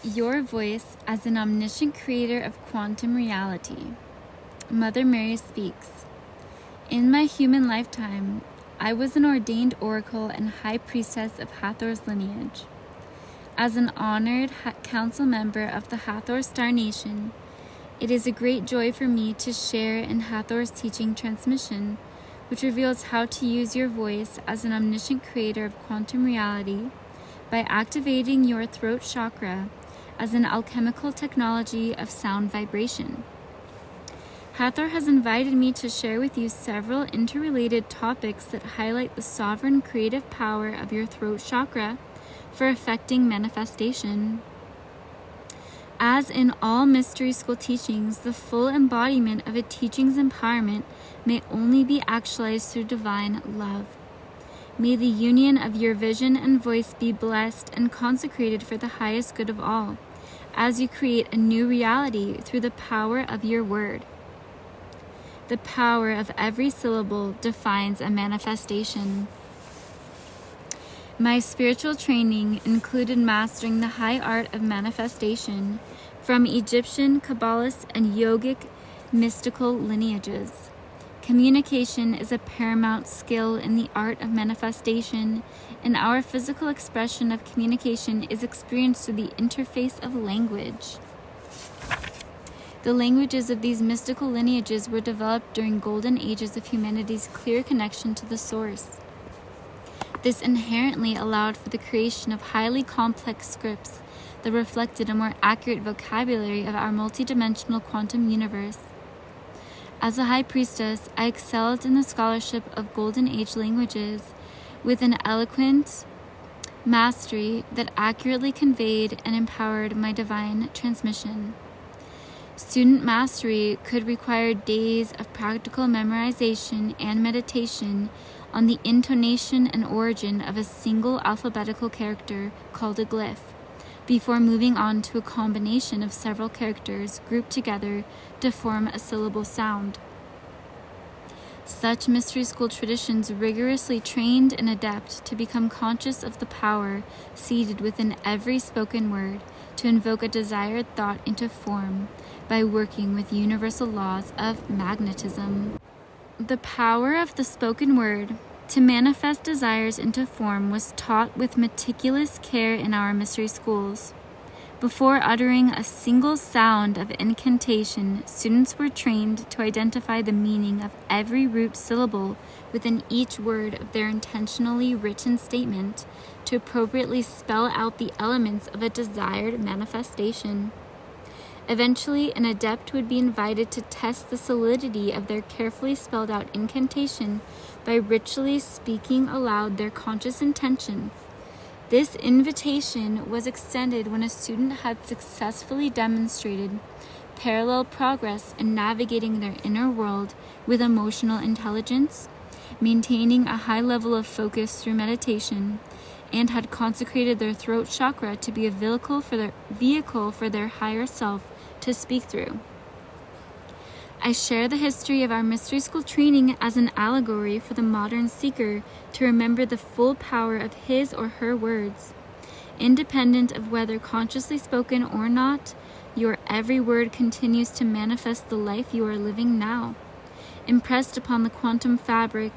Your voice as an omniscient creator of quantum reality. Mother Mary speaks. In my human lifetime, I was an ordained oracle and high priestess of Hathor's lineage. As an honored council member of the Hathor Star Nation, it is a great joy for me to share in Hathor's teaching transmission, which reveals how to use your voice as an omniscient creator of quantum reality by activating your throat chakra as an alchemical technology of sound vibration. Hathor has invited me to share with you several interrelated topics that highlight the sovereign creative power of your throat chakra for affecting manifestation. As in all mystery school teachings, the full embodiment of a teaching's empowerment may only be actualized through divine love. May the union of your vision and voice be blessed and consecrated for the highest good of all, as you create a new reality through the power of your word. The power of every syllable defines a manifestation. My spiritual training included mastering the high art of manifestation from Egyptian, Kabbalist, and yogic mystical lineages. Communication is a paramount skill in the art of manifestation, and our physical expression of communication is experienced through the interface of language. The languages of these mystical lineages were developed during golden ages of humanity's clear connection to the source. This inherently allowed for the creation of highly complex scripts that reflected a more accurate vocabulary of our multidimensional quantum universe. As a high priestess, I excelled in the scholarship of Golden Age languages with an eloquent mastery that accurately conveyed and empowered my divine transmission. Student mastery could require days of practical memorization and meditation on the intonation and origin of a single alphabetical character called a glyph, before moving on to a combination of several characters grouped together to form a syllable sound. Such mystery school traditions rigorously trained an adept to become conscious of the power seated within every spoken word to invoke a desired thought into form by working with universal laws of magnetism. The power of the spoken word to manifest desires into form was taught with meticulous care in our mystery schools. Before uttering a single sound of incantation, students were trained to identify the meaning of every root syllable within each word of their intentionally written statement to appropriately spell out the elements of a desired manifestation. Eventually, an adept would be invited to test the solidity of their carefully spelled out incantation by ritually speaking aloud their conscious intention. This invitation was extended when a student had successfully demonstrated parallel progress in navigating their inner world with emotional intelligence, maintaining a high level of focus through meditation, and had consecrated their throat chakra to be a vehicle for their higher self to speak through. I share the history of our mystery school training as an allegory for the modern seeker to remember the full power of his or her words. Independent of whether consciously spoken or not, your every word continues to manifest the life you are living now. Impressed upon the quantum fabric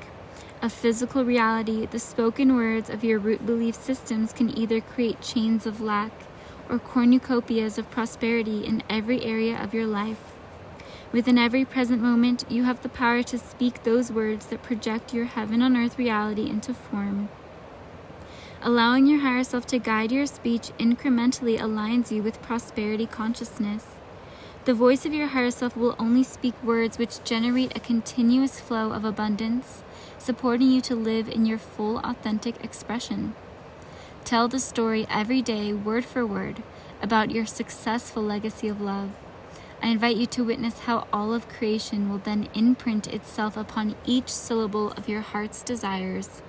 of physical reality, the spoken words of your root belief systems can either create chains of lack or cornucopias of prosperity in every area of your life. Within every present moment, you have the power to speak those words that project your heaven on earth reality into form. Allowing your higher self to guide your speech incrementally aligns you with prosperity consciousness. The voice of your higher self will only speak words which generate a continuous flow of abundance, supporting you to live in your full authentic expression. Tell the story every day, word for word, about your successful legacy of love. I invite you to witness how all of creation will then imprint itself upon each syllable of your heart's desires.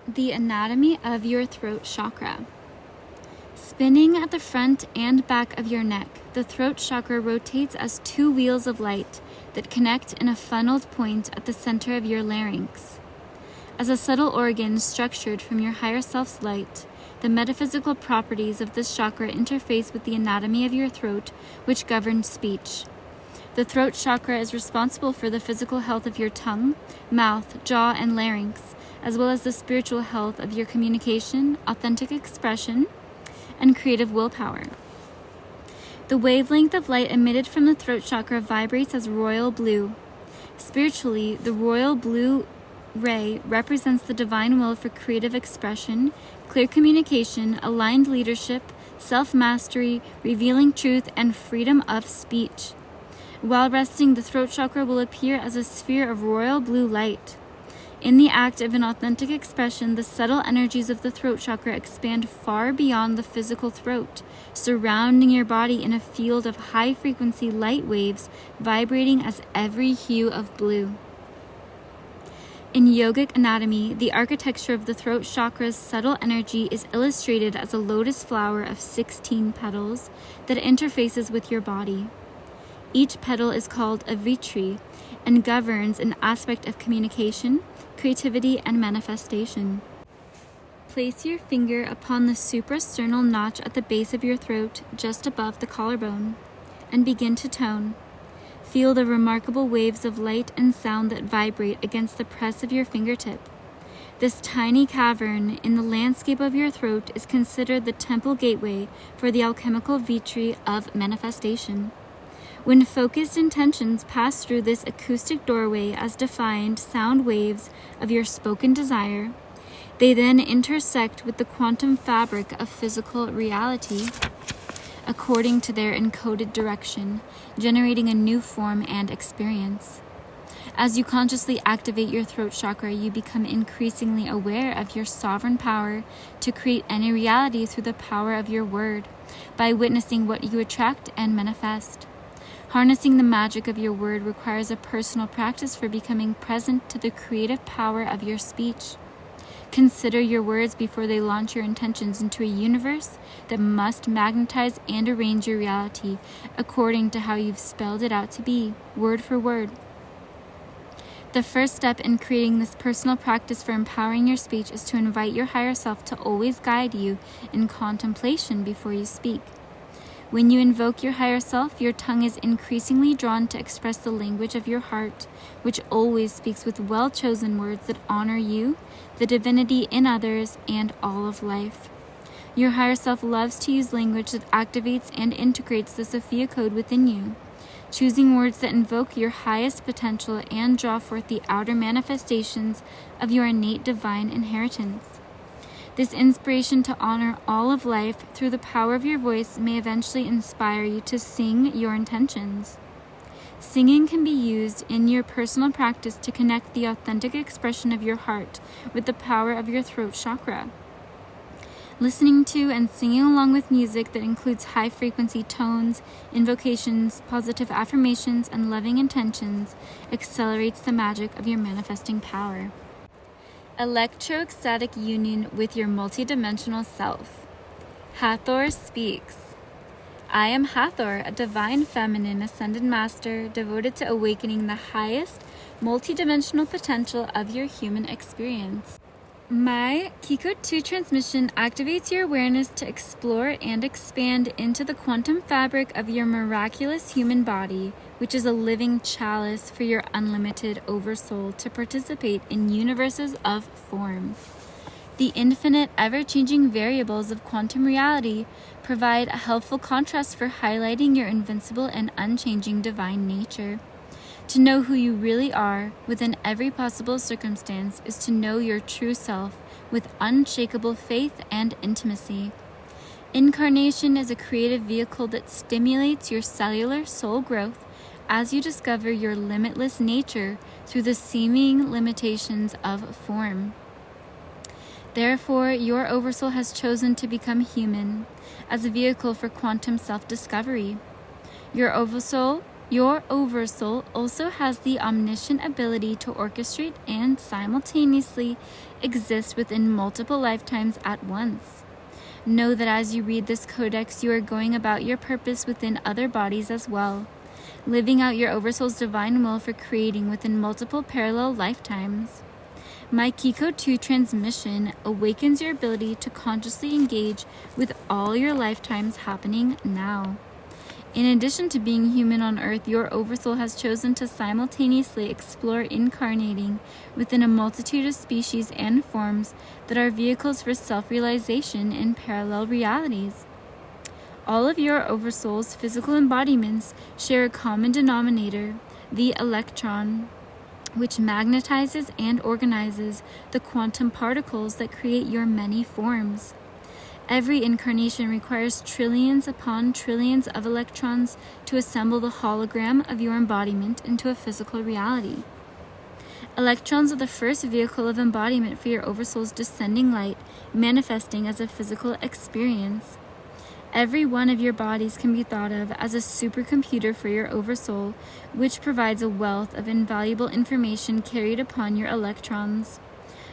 The anatomy of your throat chakra. Spinning at the front and back of your neck, the throat chakra rotates as two wheels of light that connect in a funneled point at the center of your larynx. As a subtle organ structured from your higher self's light, the metaphysical properties of this chakra interface with the anatomy of your throat, which governs speech. The throat chakra is responsible for the physical health of your tongue, mouth, jaw, and larynx, as well as the spiritual health of your communication, authentic expression, and creative willpower. The wavelength of light emitted from the throat chakra vibrates as royal blue. Spiritually, the royal blue ray represents the divine will for creative expression, clear communication, aligned leadership, self-mastery, revealing truth, and freedom of speech. While resting, the throat chakra will appear as a sphere of royal blue light. In the act of an authentic expression, the subtle energies of the throat chakra expand far beyond the physical throat, surrounding your body in a field of high-frequency light waves vibrating as every hue of blue. In yogic anatomy, the architecture of the throat chakra's subtle energy is illustrated as a lotus flower of 16 petals that interfaces with your body. Each petal is called a vitri and governs an aspect of communication, creativity, and manifestation. Place your finger upon the suprasternal notch at the base of your throat, just above the collarbone, and begin to tone. Feel the remarkable waves of light and sound that vibrate against the press of your fingertip. This tiny cavern in the landscape of your throat is considered the temple gateway for the alchemical vitri of manifestation. When focused intentions pass through this acoustic doorway as defined sound waves of your spoken desire, they then intersect with the quantum fabric of physical reality according to their encoded direction, generating a new form and experience. As you consciously activate your throat chakra, you become increasingly aware of your sovereign power to create any reality through the power of your word, by witnessing what you attract and manifest. Harnessing the magic of your word requires a personal practice for becoming present to the creative power of your speech. Consider your words before they launch your intentions into a universe that must magnetize and arrange your reality according to how you've spelled it out to be, word for word. The first step in creating this personal practice for empowering your speech is to invite your higher self to always guide you in contemplation before you speak. When you invoke your higher self, your tongue is increasingly drawn to express the language of your heart, which always speaks with well-chosen words that honor you, the divinity in others, and all of life. Your higher self loves to use language that activates and integrates the Sophia Code within you, choosing words that invoke your highest potential and draw forth the outer manifestations of your innate divine inheritance. This inspiration to honor all of life through the power of your voice may eventually inspire you to sing your intentions. Singing can be used in your personal practice to connect the authentic expression of your heart with the power of your throat chakra. Listening to and singing along with music that includes high-frequency tones, invocations, positive affirmations, and loving intentions accelerates the magic of your manifesting power. Electrostatic union with your multidimensional self. Hathor speaks. I am Hathor, a divine feminine ascended master devoted to awakening the highest multidimensional potential of your human experience. My Kiko 2 transmission activates your awareness to explore and expand into the quantum fabric of your miraculous human body, which is a living chalice for your unlimited oversoul to participate in universes of form. The infinite, ever-changing variables of quantum reality provide a helpful contrast for highlighting your invincible and unchanging divine nature. To know who you really are within every possible circumstance is to know your true self with unshakable faith and intimacy. Incarnation is a creative vehicle that stimulates your cellular soul growth as you discover your limitless nature through the seeming limitations of form. Therefore, your oversoul has chosen to become human as a vehicle for quantum self-discovery. Your oversoul also has the omniscient ability to orchestrate and simultaneously exist within multiple lifetimes at once. Know that as you read this codex, you are going about your purpose within other bodies as well, living out your oversoul's divine will for creating within multiple parallel lifetimes. My Code 2 transmission awakens your ability to consciously engage with all your lifetimes happening now. In addition to being human on Earth, your Oversoul has chosen to simultaneously explore incarnating within a multitude of species and forms that are vehicles for self-realization in parallel realities. All of your Oversoul's physical embodiments share a common denominator, the electron, which magnetizes and organizes the quantum particles that create your many forms. Every incarnation requires trillions upon trillions of electrons to assemble the hologram of your embodiment into a physical reality. Electrons are the first vehicle of embodiment for your Oversoul's descending light, manifesting as a physical experience. Every one of your bodies can be thought of as a supercomputer for your Oversoul, which provides a wealth of invaluable information carried upon your electrons.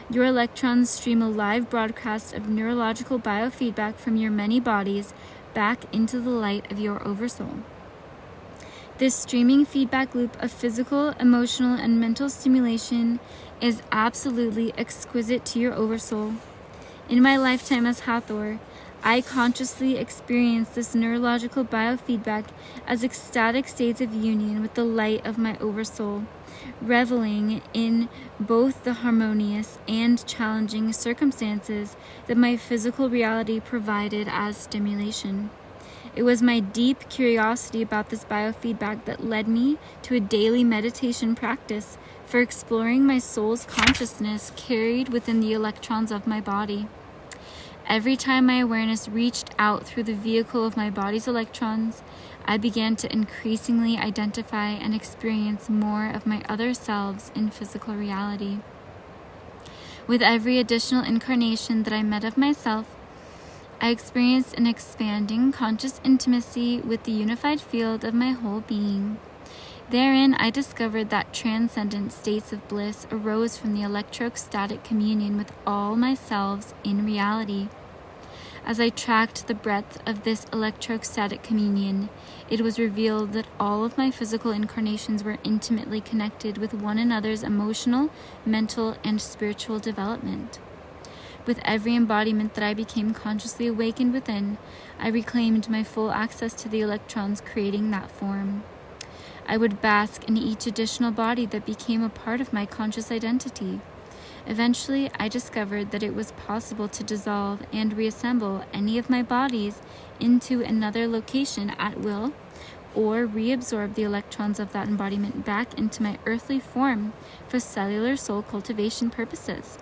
Your electrons stream a live broadcast of neurological biofeedback from your many bodies back into the light of your Oversoul. This streaming feedback loop of physical, emotional, and mental stimulation is absolutely exquisite to your Oversoul. In my lifetime as Hathor, I consciously experience this neurological biofeedback as ecstatic states of union with the light of my Oversoul, reveling in both the harmonious and challenging circumstances that my physical reality provided as stimulation. It was my deep curiosity about this biofeedback that led me to a daily meditation practice for exploring my soul's consciousness carried within the electrons of my body. Every time my awareness reached out through the vehicle of my body's electrons, I began to increasingly identify and experience more of my other selves in physical reality. With every additional incarnation that I met of myself, I experienced an expanding conscious intimacy with the unified field of my whole being. Therein, I discovered that transcendent states of bliss arose from the electrostatic communion with all my selves in reality. As I tracked the breadth of this electrostatic communion, it was revealed that all of my physical incarnations were intimately connected with one another's emotional, mental, and spiritual development. With every embodiment that I became consciously awakened within, I reclaimed my full access to the electrons creating that form. I would bask in each additional body that became a part of my conscious identity. Eventually, I discovered that it was possible to dissolve and reassemble any of my bodies into another location at will, or reabsorb the electrons of that embodiment back into my earthly form for cellular soul cultivation purposes.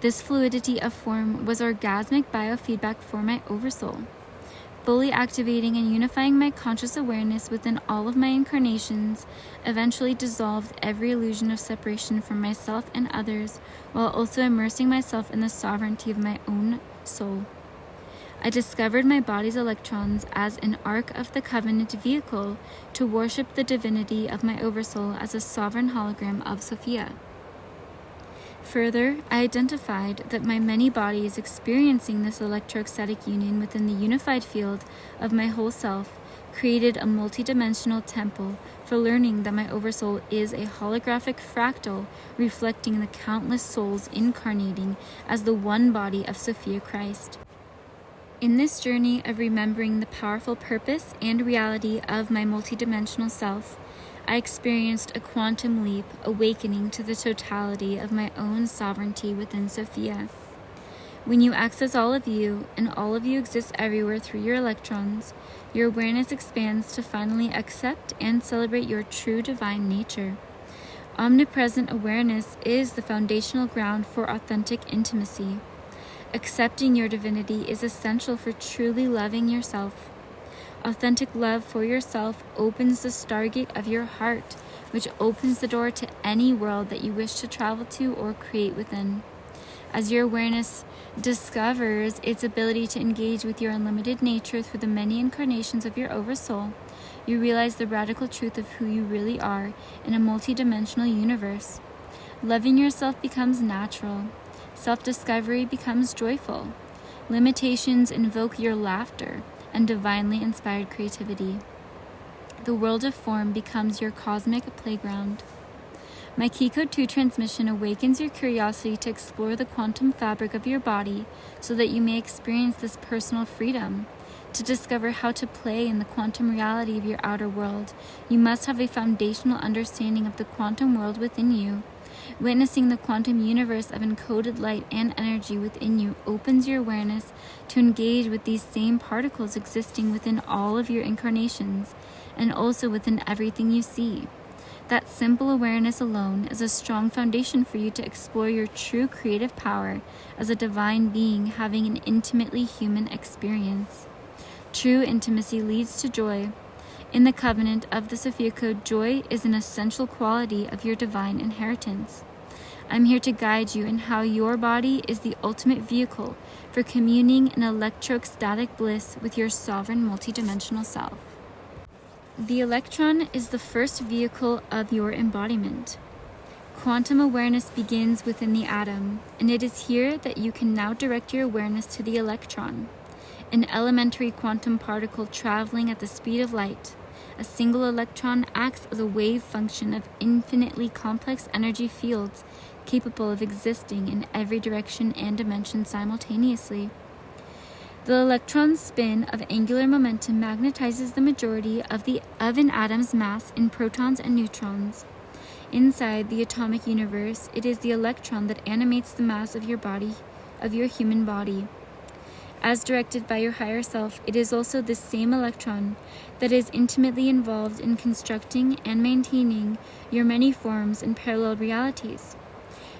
This fluidity of form was orgasmic biofeedback for my Oversoul, fully activating and unifying my conscious awareness within all of my incarnations, eventually dissolved every illusion of separation from myself and others, while also immersing myself in the sovereignty of my own soul. I discovered my body's electrons as an Ark of the Covenant vehicle to worship the divinity of my Oversoul as a sovereign hologram of Sophia. Further, I identified that my many bodies experiencing this electrostatic union within the unified field of my whole self created a multidimensional temple for learning that my Oversoul is a holographic fractal reflecting the countless souls incarnating as the one body of Sophia Christ. In this journey of remembering the powerful purpose and reality of my multidimensional self, I experienced a quantum leap awakening to the totality of my own sovereignty within Sophia. When you access all of you, and all of you exist everywhere through your electrons, your awareness expands to finally accept and celebrate your true divine nature. Omnipresent awareness is the foundational ground for authentic intimacy. Accepting your divinity is essential for truly loving yourself. Authentic love for yourself opens the stargate of your heart, which opens the door to any world that you wish to travel to or create within. As your awareness discovers its ability to engage with your unlimited nature through the many incarnations of your Oversoul, you realize the radical truth of who you really are in a multidimensional universe. Loving yourself becomes natural. Self-discovery becomes joyful. Limitations invoke your laughter and divinely inspired creativity. The world of form becomes your cosmic playground. My Key Code 2 transmission awakens your curiosity to explore the quantum fabric of your body so that you may experience this personal freedom. To discover how to play in the quantum reality of your outer world, you must have a foundational understanding of the quantum world within you. Witnessing the quantum universe of encoded light and energy within you opens your awareness to engage with these same particles existing within all of your incarnations and also within everything you see. That simple awareness alone is a strong foundation for you to explore your true creative power as a divine being having an intimately human experience. True intimacy leads to joy. In the covenant of the Sophia Code, joy is an essential quality of your divine inheritance. I'm here to guide you in how your body is the ultimate vehicle for communing in electroecstatic bliss with your sovereign multidimensional self. The electron is the first vehicle of your embodiment. Quantum awareness begins within the atom, and it is here that you can now direct your awareness to the electron, an elementary quantum particle traveling at the speed of light. A single electron acts as a wave function of infinitely complex energy fields capable of existing in every direction and dimension simultaneously. The electron's spin of angular momentum magnetizes the majority of an atom's mass in protons and neutrons. Inside the atomic universe, it is the electron that animates the mass of your human body. As directed by your higher self, it is also this same electron that is intimately involved in constructing and maintaining your many forms and parallel realities.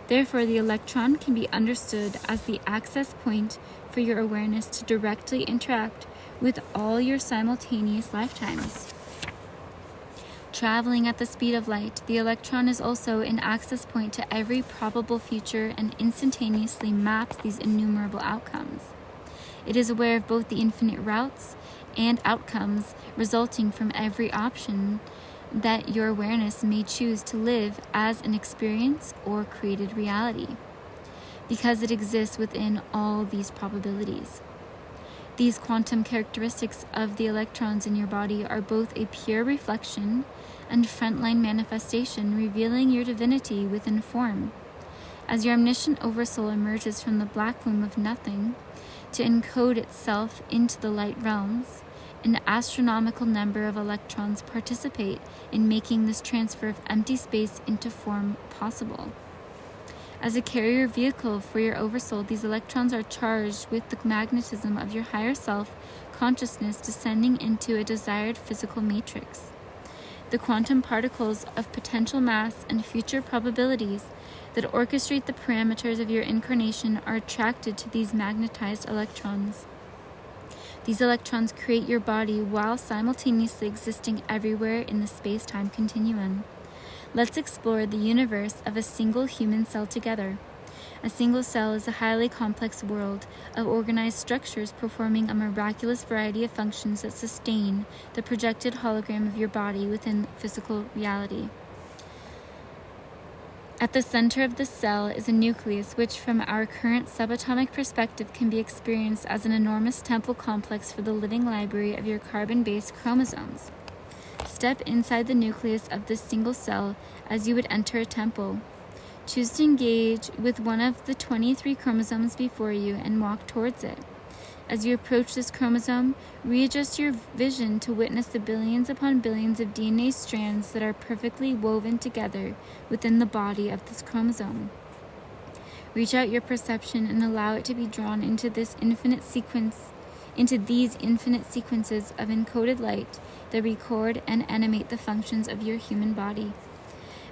Therefore, the electron can be understood as the access point for your awareness to directly interact with all your simultaneous lifetimes. Traveling at the speed of light, the electron is also an access point to every probable future and instantaneously maps these innumerable outcomes. It is aware of both the infinite routes and outcomes resulting from every option that your awareness may choose to live as an experience or created reality, because it exists within all these probabilities. These quantum characteristics of the electrons in your body are both a pure reflection and frontline manifestation, revealing your divinity within form. As your omniscient oversoul emerges from the black womb of nothing to encode itself into the light realms, an astronomical number of electrons participate in making this transfer of empty space into form possible. As a carrier vehicle for your oversoul, these electrons are charged with the magnetism of your higher self consciousness descending into a desired physical matrix. The quantum particles of potential mass and future probabilities that orchestrate the parameters of your incarnation are attracted to these magnetized electrons. These electrons create your body while simultaneously existing everywhere in the space-time continuum. Let's explore the universe of a single human cell together. A single cell is a highly complex world of organized structures performing a miraculous variety of functions that sustain the projected hologram of your body within physical reality. At the center of the cell is a nucleus which, from our current subatomic perspective, can be experienced as an enormous temple complex for the living library of your carbon-based chromosomes. Step inside the nucleus of this single cell as you would enter a temple. Choose to engage with one of the 23 chromosomes before you and walk towards it. As you approach this chromosome, readjust your vision to witness the billions upon billions of DNA strands that are perfectly woven together within the body of this chromosome. Reach out your perception and allow it to be drawn into these infinite sequences of encoded light that record and animate the functions of your human body.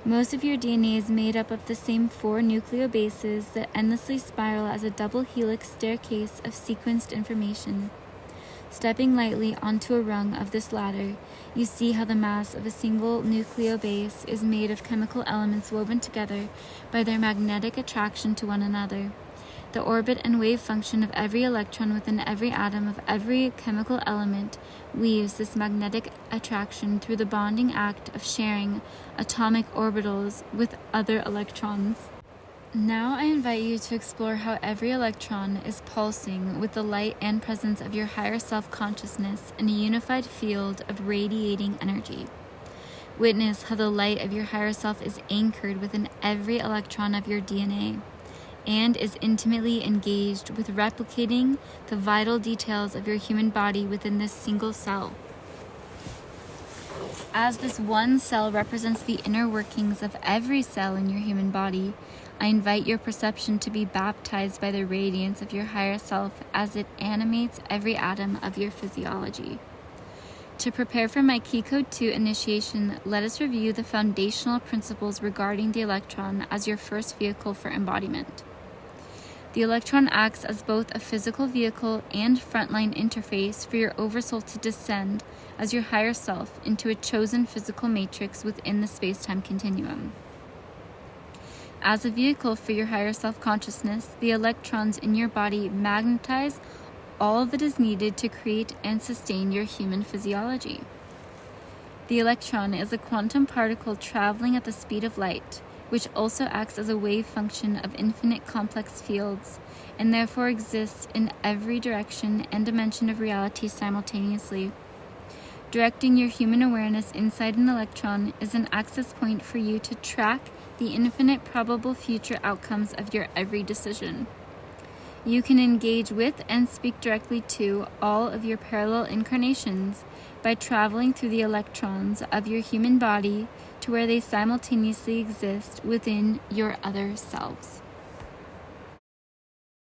Most of your DNA is made up of the same 4 nucleobases that endlessly spiral as a double helix staircase of sequenced information. Stepping lightly onto a rung of this ladder, you see how the mass of a single nucleobase is made of chemical elements woven together by their magnetic attraction to one another. The orbit and wave function of every electron within every atom of every chemical element weaves this magnetic attraction through the bonding act of sharing atomic orbitals with other electrons. Now I invite you to explore how every electron is pulsing with the light and presence of your higher self-consciousness in a unified field of radiating energy. Witness how the light of your higher self is anchored within every electron of your DNA and is intimately engaged with replicating the vital details of your human body within this single cell. As this one cell represents the inner workings of every cell in your human body, I invite your perception to be baptized by the radiance of your higher self as it animates every atom of your physiology. To prepare for my Key Code 2 initiation, let us review the foundational principles regarding the electron as your first vehicle for embodiment. The electron acts as both a physical vehicle and frontline interface for your oversoul to descend as your higher self into a chosen physical matrix within the space-time continuum. As a vehicle for your higher self-consciousness, the electrons in your body magnetize all that is needed to create and sustain your human physiology. The electron is a quantum particle traveling at the speed of light, which also acts as a wave function of infinite complex fields, and therefore exists in every direction and dimension of reality simultaneously. Directing your human awareness inside an electron is an access point for you to track the infinite probable future outcomes of your every decision. You can engage with and speak directly to all of your parallel incarnations by traveling through the electrons of your human body to where they simultaneously exist within your other selves.